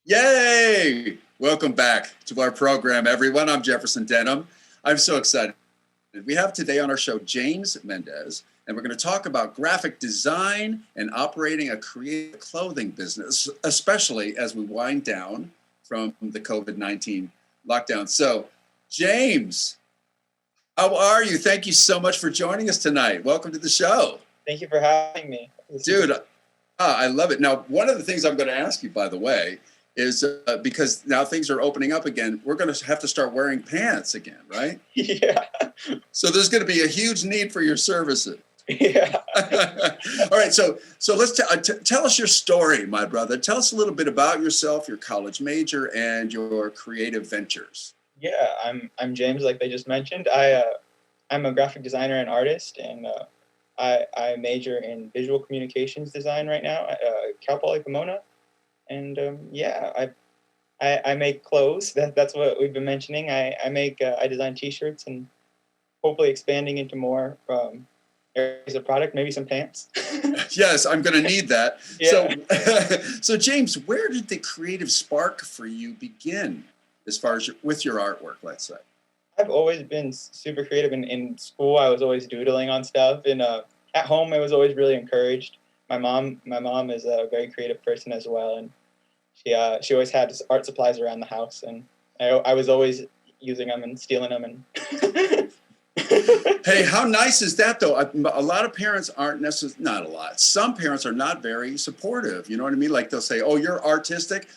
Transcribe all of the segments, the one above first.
Yay! Welcome back to our program, everyone. I'm Jefferson Denham. I'm so excited. We have today on our show James Mendez, and we're going to talk about graphic design and operating a creative clothing business, especially as we wind down from the COVID-19 lockdown. So, James, how are you? Thank you so much for joining us tonight. Welcome to the show. Thank you for having me. Dude, I love it. Now, one of the things I'm going to ask you, by the way, is because now things are opening up again, we're going to have to start wearing pants again, right? Yeah. So there's going to be a huge need for your services. Yeah. All right. So let's tell us your story, my brother. Tell us a little bit about yourself, your college major, and your creative ventures. Yeah. I'm James, like they just mentioned. I'm a graphic designer and artist, and I major in visual communications design right now at Cal Poly Pomona. And I make clothes. That's what we've been mentioning. I design T-shirts and hopefully expanding into more areas of product, maybe some pants. Yes, I'm going to need that. Yeah. So James, where did the creative spark for you begin, as far as with your artwork, let's say? I've always been super creative. In school, I was always doodling on stuff, and at home, I was always really encouraged. My mom is a very creative person as well, and she always had art supplies around the house, and I was always using them and stealing them. And Hey, how nice is that, though? A lot of parents aren't necessarily, not a lot. Some parents are not very supportive. You know what I mean? Like they'll say, "Oh, you're artistic.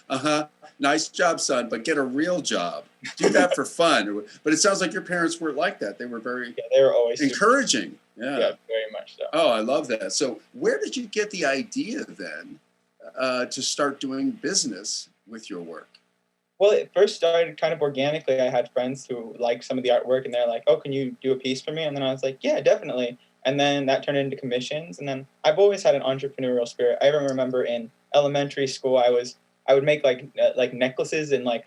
Nice job, son, but get a real job. Do that for fun." But it sounds like your parents were like that. They were very they were always encouraging. Yeah, very much so. Oh, I love that. So where did you get the idea then to start doing business with your work? Well, it first started kind of organically. I had friends who liked some of the artwork, and they're like, "Oh, can you do a piece for me?" And then I was like, "Yeah, definitely." And then that turned into commissions. And then I've always had an entrepreneurial spirit. I even remember in elementary school, I would make like necklaces and like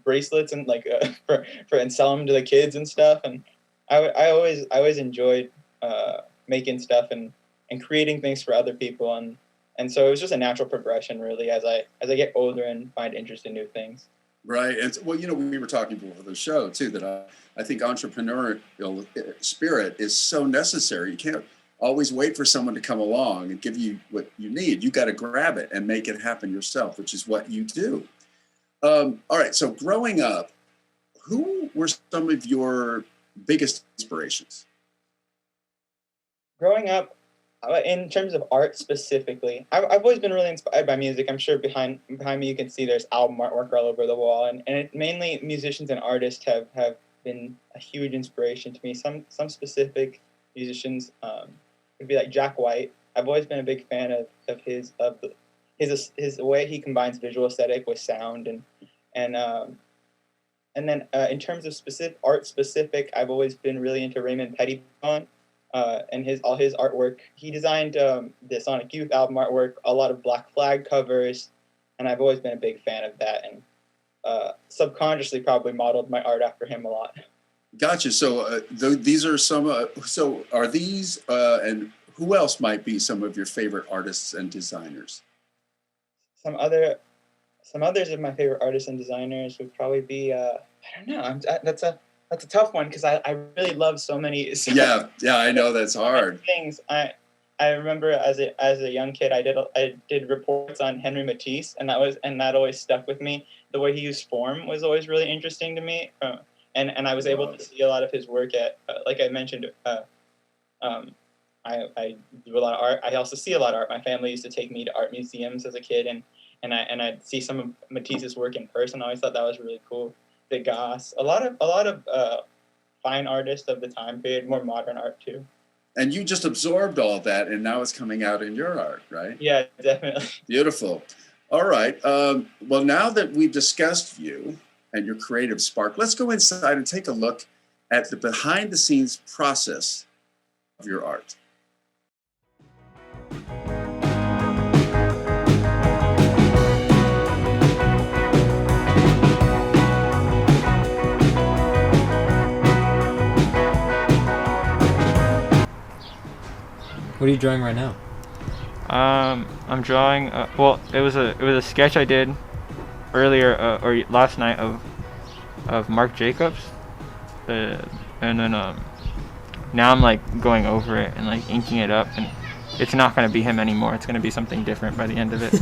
bracelets and and sell them to the kids and stuff. And I always enjoyed making stuff and creating things for other people. And so it was just a natural progression, really, as I get older and find interest in new things. Right. And well, we were talking before the show too, that I think entrepreneurial spirit is so necessary. You can't always wait for someone to come along and give you what you need. You got to grab it and make it happen yourself, which is what you do. All right. So growing up, who were some of your biggest inspirations? Growing up, in terms of art specifically, I've always been really inspired by music. I'm sure behind me you can see there's album artwork all over the wall, and mainly musicians and artists have been a huge inspiration to me. Some specific musicians would be like Jack White. I've always been a big fan of his way he combines visual aesthetic with sound, and then in terms of specific, I've always been really into Raymond Pettibon. And all his artwork. He designed the Sonic Youth album artwork, a lot of Black Flag covers, and I've always been a big fan of that, and subconsciously probably modeled my art after him a lot. Gotcha. So these are some. So are these and who else might be some of your favorite artists and designers? Some others of my favorite artists and designers would probably be I don't know. That's a tough one because I really love so many. Yeah, I know that's hard. Things I remember as a young kid, I did reports on Henry Matisse, and that always stuck with me. The way he used form was always really interesting to me, and I was able to see a lot of his work at like I mentioned. I do a lot of art. I also see a lot of art. My family used to take me to art museums as a kid, and I'd see some of Matisse's work in person. I always thought that was really cool. Degas, a lot of fine artists of the time period, more modern art too. And you just absorbed all that, and now it's coming out in your art, right? Yeah, definitely. Beautiful. All right. Well, now that we've discussed you and your creative spark, let's go inside and take a look at the behind-the-scenes process of your art. What are you drawing right now? I'm drawing. Well, it was a sketch I did earlier or last night of Mark Jacobs, and then now I'm like going over it and like inking it up, and it's not gonna be him anymore. It's gonna be something different by the end of it.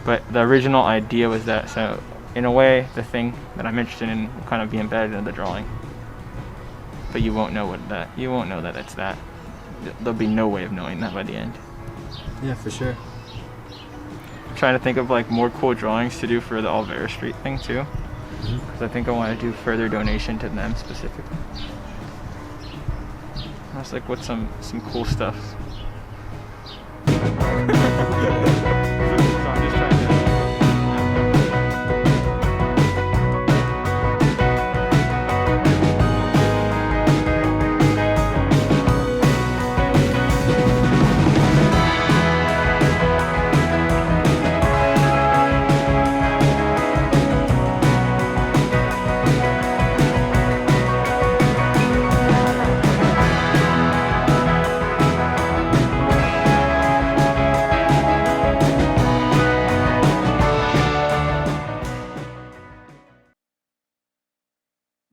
But the original idea was that, so in a way, the thing that I'm interested in will kind of be embedded in the drawing. But you won't know that it's that. There'll be no way of knowing that by the end. Yeah, for sure. I'm trying to think of like more cool drawings to do for the Olvera Street thing too, because I think I want to do further donation to them specifically. I was like, what's some cool stuff? So I'm just trying to.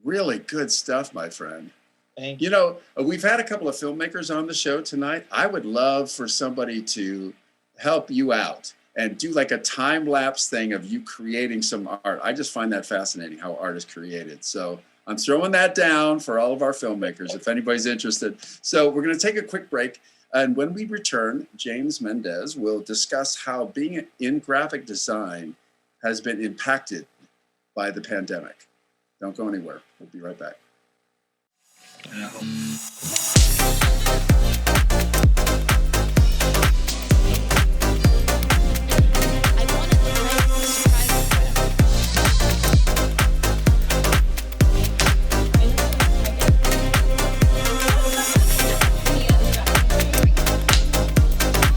Really good stuff, my friend. Thank You know, we've had a couple of filmmakers on the show tonight. I would love for somebody to help you out and do like a time lapse thing of you creating some art. I just find that fascinating how art is created. So I'm throwing that down for all of our filmmakers if anybody's interested. So we're going to take a quick break. And when we return, James Mendez will discuss how being in graphic design has been impacted by the pandemic. Don't go anywhere. We'll be right back.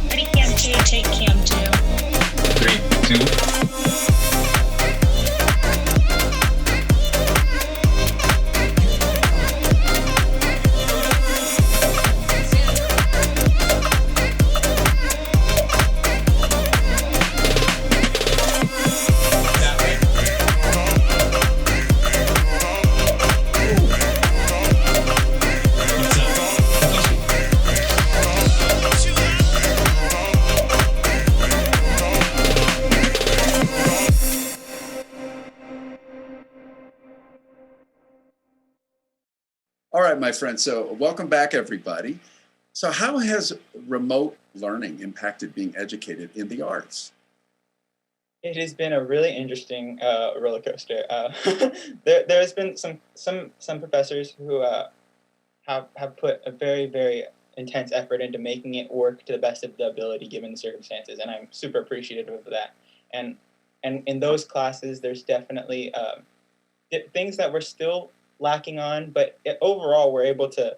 Ready, cam two, take cam two. 3, 2. All right, my friend. So welcome back, everybody. So how has remote learning impacted being educated in the arts? It has been a really interesting roller coaster. There's been some professors who have put a very, very intense effort into making it work to the best of their ability given the circumstances, and I'm super appreciative of that. And in those classes, there's definitely things that we're still lacking on, but overall, we're able to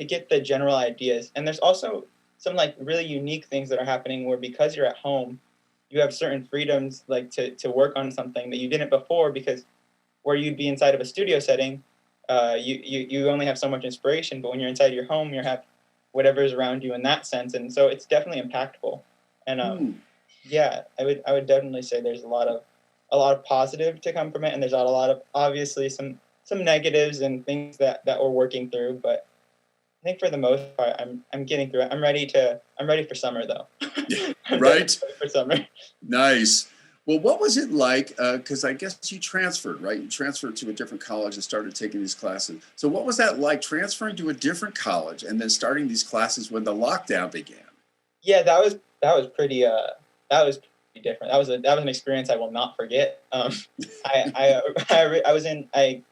get the general ideas. And there's also some like really unique things that are happening where because you're at home, you have certain freedoms like to work on something that you didn't before, because where you'd be inside of a studio setting, you only have so much inspiration, but when you're inside your home, you have whatever is around you in that sense. And so it's definitely impactful. And yeah, I would definitely say there's a lot of positive to come from it, and there's a lot of obviously some negatives and things that we're working through, but I think for the most part, I'm getting through it. I'm ready for summer though. Right? For summer. Nice. Well, what was it like? Because I guess you transferred, right? You transferred to a different college and started taking these classes. So what was that like, transferring to a different college and then starting these classes when the lockdown began? Yeah, that was pretty different. That was an experience I will not forget. I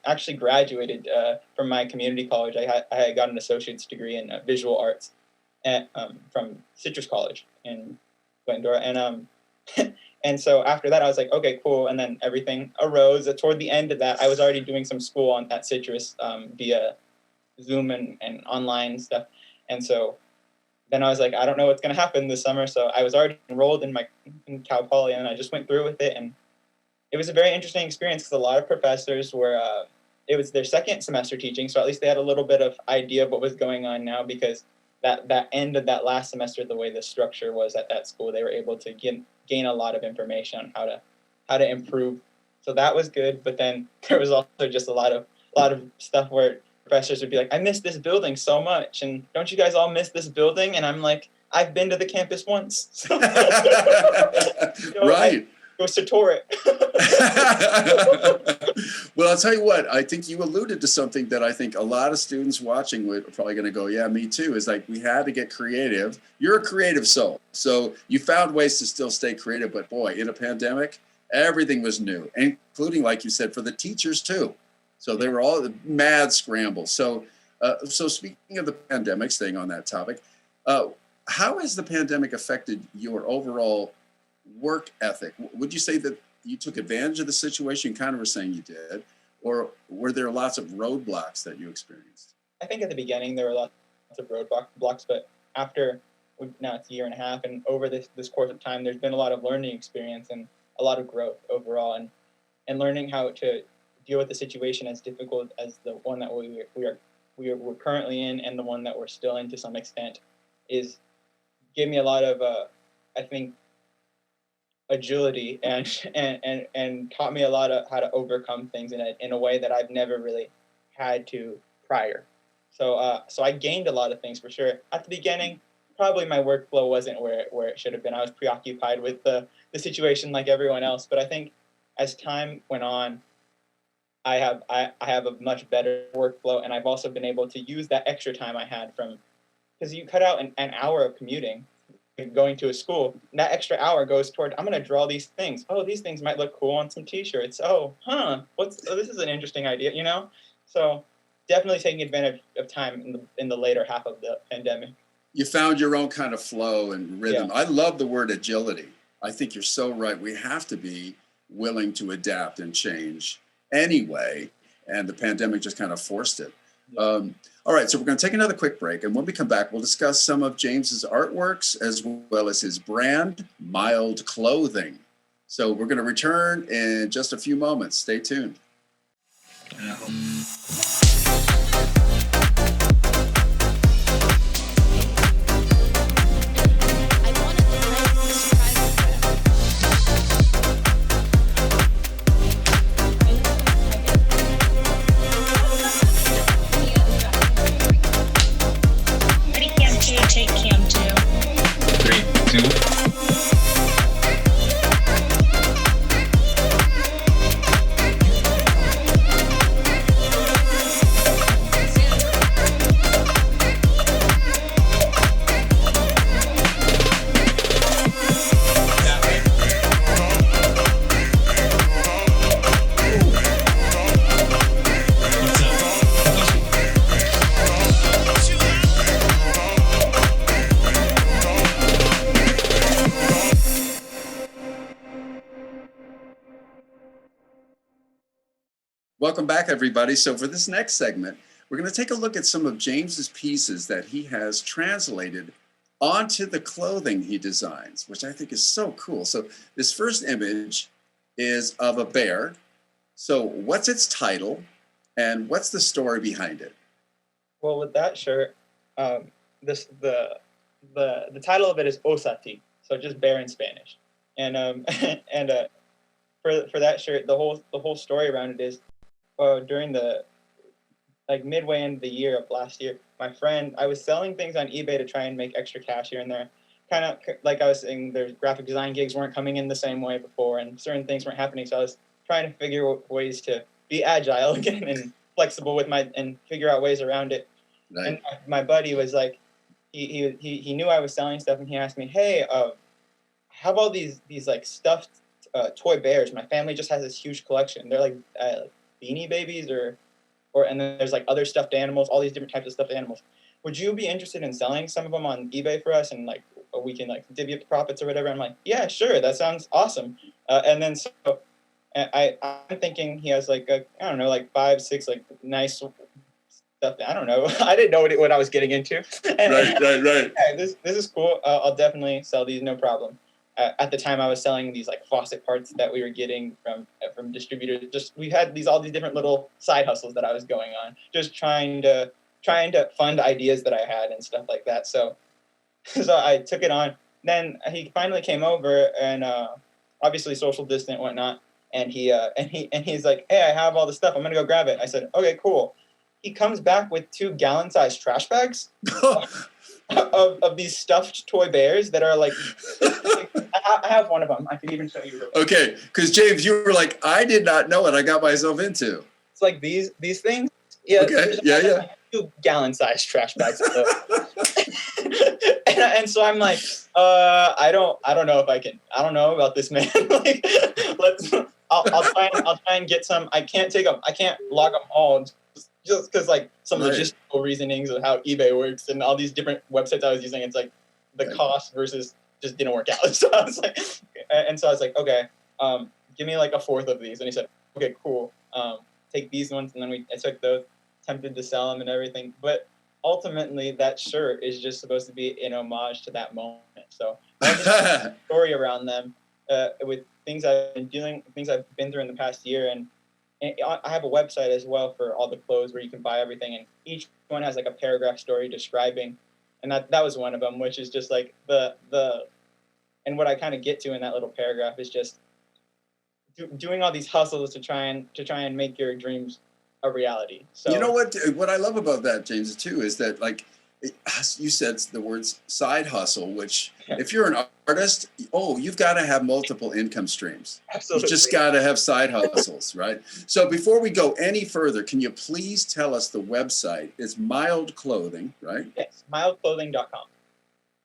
actually graduated from my community college. I got an associate's degree in visual arts from Citrus College in Glendora, and so after that I was like, okay, cool. And then everything arose. Toward the end of that, I was already doing some school at Citrus via Zoom and online stuff, and so then I was like, I don't know what's going to happen this summer. So I was already enrolled in Cal Poly, and I just went through with it. And it was a very interesting experience because a lot of professors were, it was their second semester teaching. So at least they had a little bit of idea of what was going on now, because that end of that last semester, the way the structure was at that school, they were able to gain a lot of information on how to improve. So that was good. But then there was also just a lot of stuff where professors would be like, I miss this building so much, and don't you guys all miss this building? And I'm like, I've been to the campus once. Right. It was to tour it. Well, I'll tell you what, I think you alluded to something that I think a lot of students watching are probably going to go, yeah, me too. Is like, we had to get creative. You're a creative soul. So you found ways to still stay creative. But boy, in a pandemic, everything was new, including, like you said, for the teachers too. So they were all mad scramble. So speaking of the pandemic, staying on that topic, how has the pandemic affected your overall work ethic? Would you say that you took advantage of the situation? You kind of were saying you did, or were there lots of roadblocks that you experienced? I think at the beginning there were lots of roadblocks, but after now it's a year and a half, and over this course of time, there's been a lot of learning experience and a lot of growth overall, and learning how to deal with the situation as difficult as the one that we're currently in, and the one that we're still in to some extent, gave me a lot of I think agility and taught me a lot of how to overcome things in a way that I've never really had to prior. So I gained a lot of things for sure. At the beginning, probably my workflow wasn't where it should have been. I was preoccupied with the situation like everyone else. But I think as time went on, I have a much better workflow, and I've also been able to use that extra time I had because you cut out an hour of commuting going to a school, and that extra hour goes toward, I'm going to draw these things. Oh, these things might look cool on some t-shirts. This is an interesting idea, you know? So definitely taking advantage of time in the later half of the pandemic. You found your own kind of flow and rhythm. Yeah. I love the word agility. I think you're so right. We have to be willing to adapt and change anyway, and the pandemic just kind of forced it. Yeah. All right, so we're going to take another quick break, and when we come back, we'll discuss some of James's artworks as well as his brand, Mild Clothing. So we're going to return in just a few moments. Stay tuned. Take cam 2. 3, 2. Welcome back, everybody. So for this next segment, we're going to take a look at some of James's pieces that he has translated onto the clothing he designs, which I think is so cool. So this first image is of a bear. So what's its title, and what's the story behind it? Well, with that shirt, the title of it is Osati, so just bear in Spanish. And for that shirt, the whole story around it is, during the midway into the year of last year, my friend, I was selling things on eBay to try and make extra cash here and there. Kind of like I was saying, there's graphic design gigs weren't coming in the same way before, and certain things weren't happening. So I was trying to figure out ways to be agile again and flexible and figure out ways around it. Right. And my buddy was like, he knew I was selling stuff, and he asked me, hey, how about these like stuffed toy bears? My family just has this huge collection. They're like Beanie Babies and then there's like other stuffed animals, all these different types of stuffed animals. Would you be interested in selling some of them on eBay for us, and like we can like divvy up the profits or whatever? I'm like, yeah, sure, that sounds awesome. And then so I'm thinking he has like 5, 6 like nice stuff. I don't know. I didn't know what I was getting into. And, right. Yeah, this is cool. I'll definitely sell these, no problem. At the time, I was selling these like faucet parts that we were getting from distributors. We had all these different little side hustles that I was going on, just trying to fund ideas that I had and stuff like that. So I took it on. Then he finally came over, and obviously social distant and whatnot. And he's like, hey, I have all this stuff. I'm gonna go grab it. I said, okay, cool. He comes back with 2 gallon-sized trash bags of these stuffed toy bears that are like, I have one of them. I can even show you. Okay, because James, you were like, I did not know what I got myself into. It's like these things. Yeah. Okay. Yeah. 2 gallon-sized trash bags. and so I'm like, I don't know if I can. I don't know about this, man. Like, I'll try and get some. I can't log them all just because like some logistical reasonings of how eBay works and all these different websites I was using. It's like the cost versus just didn't work out. So I was like, okay, give me like a fourth of these. And he said, okay, cool. Take these ones, and then I took those, attempted to sell them and everything. But ultimately, that shirt is just supposed to be an homage to that moment. So I just a story around them with things I've been through in the past year, and I have a website as well for all the clothes where you can buy everything, and each one has like a paragraph story describing, and that was one of them, which is just like and what I kind of get to in that little paragraph is just doing all these hustles to try and make your dreams a reality. So you know what I love about that, James, too, is that like you said the words side hustle, which if you're an artist, you've got to have multiple income streams. Absolutely. You just got to have side hustles, right? So before we go any further, can you please tell us the website? It's Mild Clothing, right? Yes, mildclothing.com.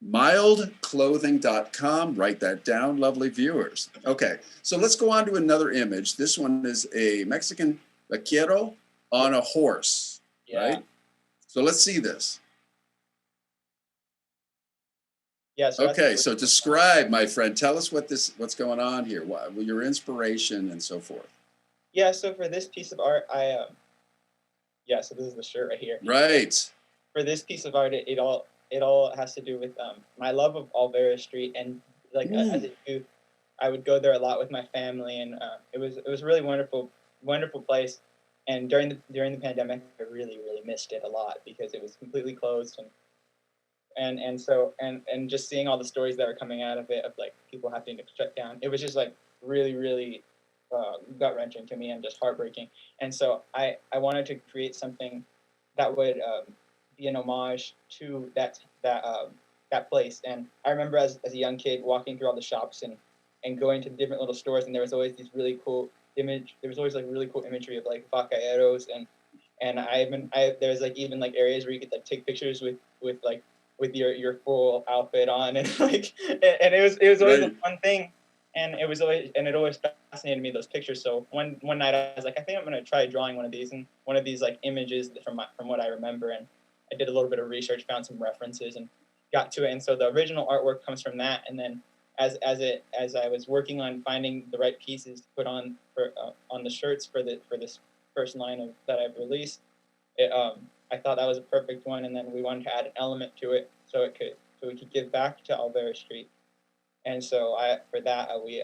Mildclothing.com. Write that down, lovely viewers. Okay, so let's go on to another image. This one is a Mexican vaquero on a horse, right? So let's see this. Yeah. So describe, my friend. Tell us what's going on here. Your inspiration and so forth. Yeah. So for this piece of art, so this is the shirt right here. Right. For this piece of art, it all has to do with my love of Alvera Street, and like as a youth, I would go there a lot with my family, and it was a really wonderful place. And during the pandemic, I really missed it a lot because it was completely closed, and just seeing all the stories that were coming out of it, of like people having to shut down, it was just like really gut wrenching to me and just heartbreaking. And so I wanted to create something that would be an homage to that place. And I remember as a young kid walking through all the shops and going to different little stores, and there was always these really cool really cool imagery of like vaqueros, and there's like even like areas where you could like take pictures with your full outfit on, and like and it was always a fun thing, and it always fascinated me, those pictures. So one night I was like, I think I'm gonna try drawing one of these, and one of these like images from what I remember, and I did a little bit of research, found some references, and got to it. And so the original artwork comes from that, and then as I was working on finding the right pieces to put on the shirts for this first line that I've released, I thought that was a perfect one, and then we wanted to add an element to it so we could give back to Alvera Street. And so for that we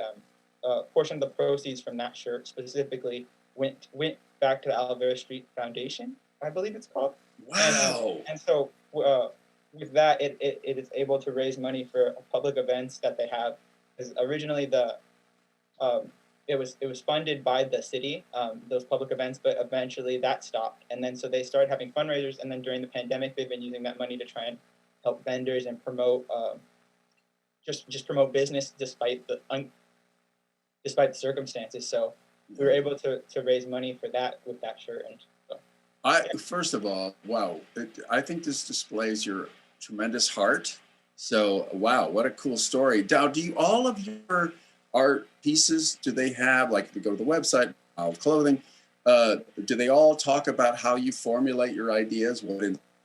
a portion of the proceeds from that shirt specifically went back to the Alvera Street Foundation, I believe it's called. Wow. And so with that, it is able to raise money for public events that they have. Because originally it was funded by the city, those public events, but eventually that stopped. And then so they started having fundraisers, and then during the pandemic, they've been using that money to try and help vendors and promote just promote business despite the circumstances. So we were able to raise money for that with that shirt. And so, first of all, wow! I think this displays your tremendous heart. So, wow, what a cool story. Now, do all of your art pieces, do they have, like, if you go to the website, Mild Clothing, do they all talk about how you formulate your ideas, what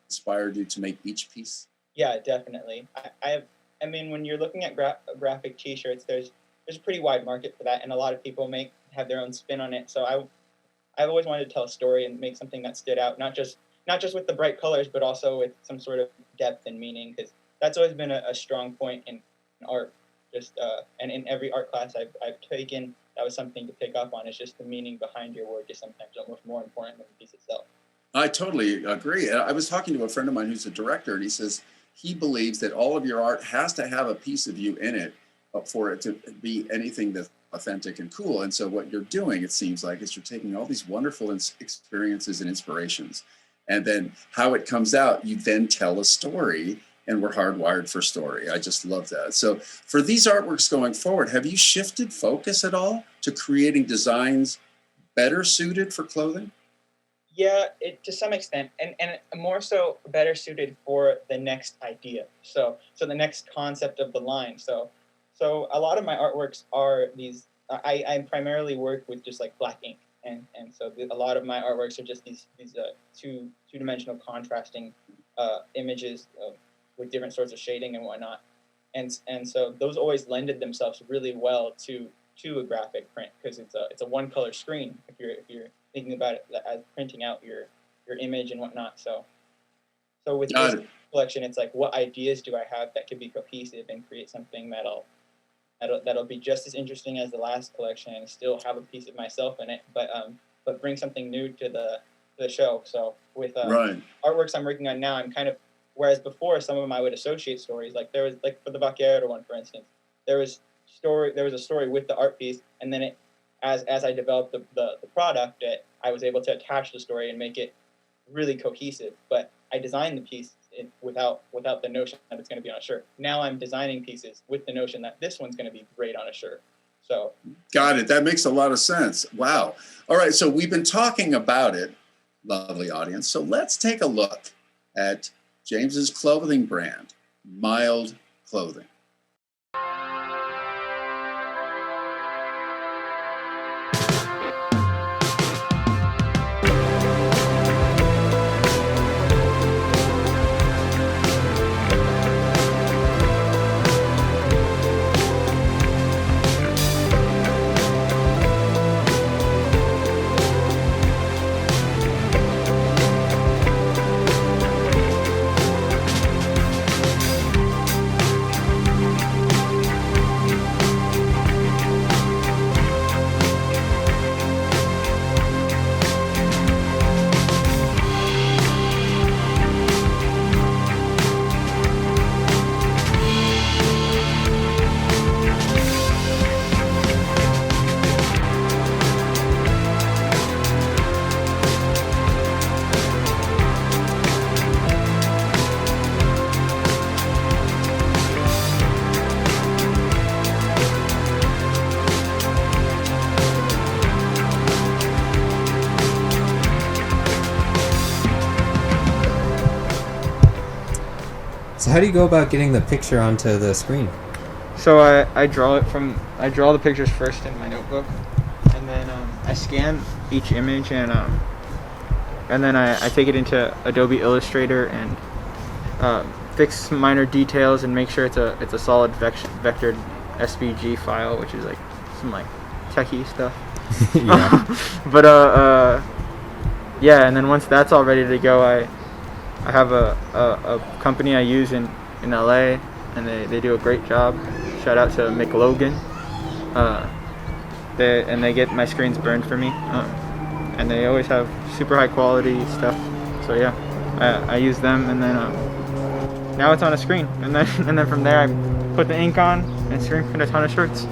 inspired you to make each piece? Yeah, definitely. I mean, when you're looking at graphic T-shirts, there's a pretty wide market for that, and a lot of people have their own spin on it. So I've always wanted to tell a story and make something that stood out, not just with the bright colors, but also with some sort of depth and meaning, because that's always been a strong point in art. And in every art class I've taken, that was something to pick up on. It's just the meaning behind your work is sometimes almost more important than the piece itself. I totally agree. I was talking to a friend of mine who's a director, and he says he believes that all of your art has to have a piece of you in it for it to be anything that's authentic and cool. And so what you're doing, it seems like, is you're taking all these wonderful experiences and inspirations, and then how it comes out, you then tell a story, and we're hardwired for story. I just love that. So for these artworks going forward, have you shifted focus at all to creating designs better suited for clothing? Yeah, to some extent, and more so better suited for the next idea. So the next concept of the line. So a lot of my artworks are these. I primarily work with just like black ink, and so a lot of my artworks are just these two-dimensional contrasting images with different sorts of shading and whatnot, and so those always lended themselves really well to a graphic print, because it's a one color screen if you're thinking about it as printing out your image and whatnot. So with this collection, it's like, what ideas do I have that could be cohesive and create something that'll be just as interesting as the last collection and still have a piece of myself in it, but bring something new to the show. So with artworks I'm working on now, I'm kind of, whereas before some of them I would associate stories, like there was, like for the Vaquero one, for instance, there was a story with the art piece, and then as I developed the product, I was able to attach the story and make it really cohesive. But I designed the piece without the notion that it's going to be on a shirt. Now I'm designing pieces with the notion that this one's going to be great on a shirt. So got it. That makes a lot of sense. Wow. All right. So we've been talking about it, lovely audience. So let's take a look at James's clothing brand, Mild Clothing. So how do you go about getting the picture onto the screen? So I draw the pictures first in my notebook, and then I scan each image, and then I take it into Adobe Illustrator and fix some minor details and make sure it's a solid vectored SVG file, which is like some like techie stuff. Yeah. But yeah, and then once that's all ready to go, I have a company I use in LA, and they do a great job. Shout out to Mick Logan. They get my screens burned for me, and they always have super high quality stuff. So yeah, I use them, and then now it's on a screen, and then from there I put the ink on and screen print a ton of shirts.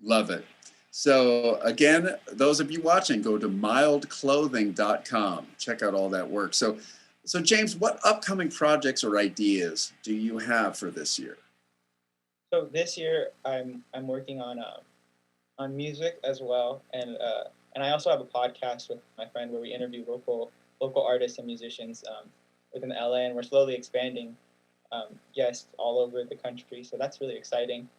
Love it. So again, those of you watching, go to mildclothing.com. Check out all that work. So James, what upcoming projects or ideas do you have for this year? So this year I'm working on music as well, and I also have a podcast with my friend where we interview local artists and musicians within LA, and we're slowly expanding guests all over the country. So that's really exciting,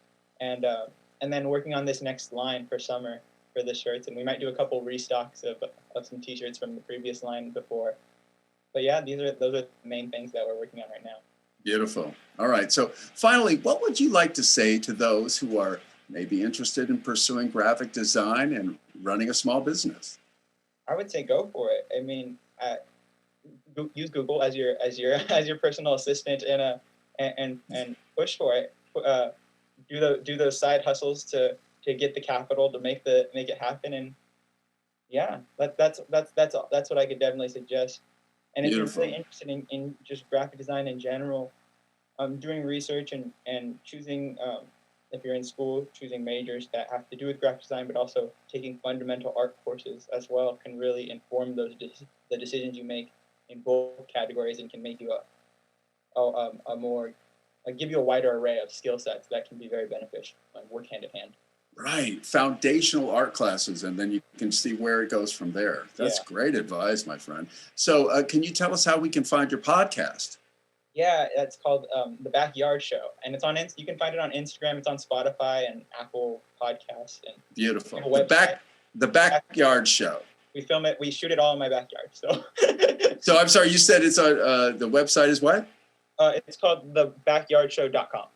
and then working on this next line for summer for the shirts, and we might do a couple restocks of some T-shirts from the previous line before. But yeah, those are the main things that we're working on right now. Beautiful. All right. So finally, what would you like to say to those who are maybe interested in pursuing graphic design and running a small business? I would say go for it. I mean, use Google as your as your personal assistant and push for it. Do those side hustles to get the capital to make it happen. And yeah, that's what I could definitely suggest. And if Beautiful. you're really interested in just graphic design in general, doing research and choosing, if you're in school, choosing majors that have to do with graphic design, but also taking fundamental art courses as well can really inform the decisions you make in both categories, and can make you a more give you a wider array of skill sets that can be very beneficial and work hand in hand. Right. Foundational art classes, and then you can see where it goes from there. That's great advice, my friend. So can you tell us how we can find your podcast? Yeah, it's called The Backyard Show, and it's on. You can find it on Instagram. It's on Spotify and Apple Podcasts. And beautiful. The The Backyard Show. We film it. We shoot it all in my backyard. So. So I'm sorry. You said it's on the website is what? It's called thebackyardshow.com.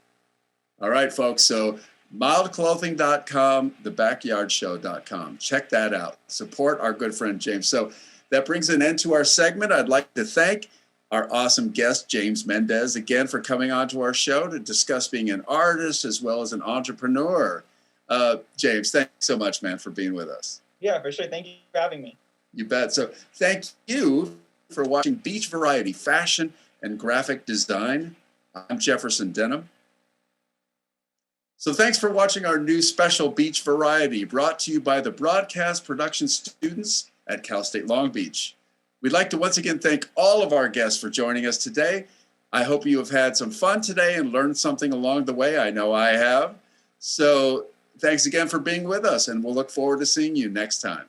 All right, folks. So mildclothing.com, thebackyardshow.com. Check that out. Support our good friend James. So that brings an end to our segment. I'd like to thank our awesome guest, James Mendez, again for coming on to our show to discuss being an artist as well as an entrepreneur. James, thanks so much, man, for being with us. Yeah, for sure. Thank you for having me. You bet. So thank you for watching Beach Variety Fashion and Graphic Design. I'm Jefferson Denham. So thanks for watching our new special Beach Variety brought to you by the broadcast production students at Cal State Long Beach. We'd like to once again thank all of our guests for joining us today. I hope you have had some fun today and learned something along the way. I know I have. So thanks again for being with us, and we'll look forward to seeing you next time.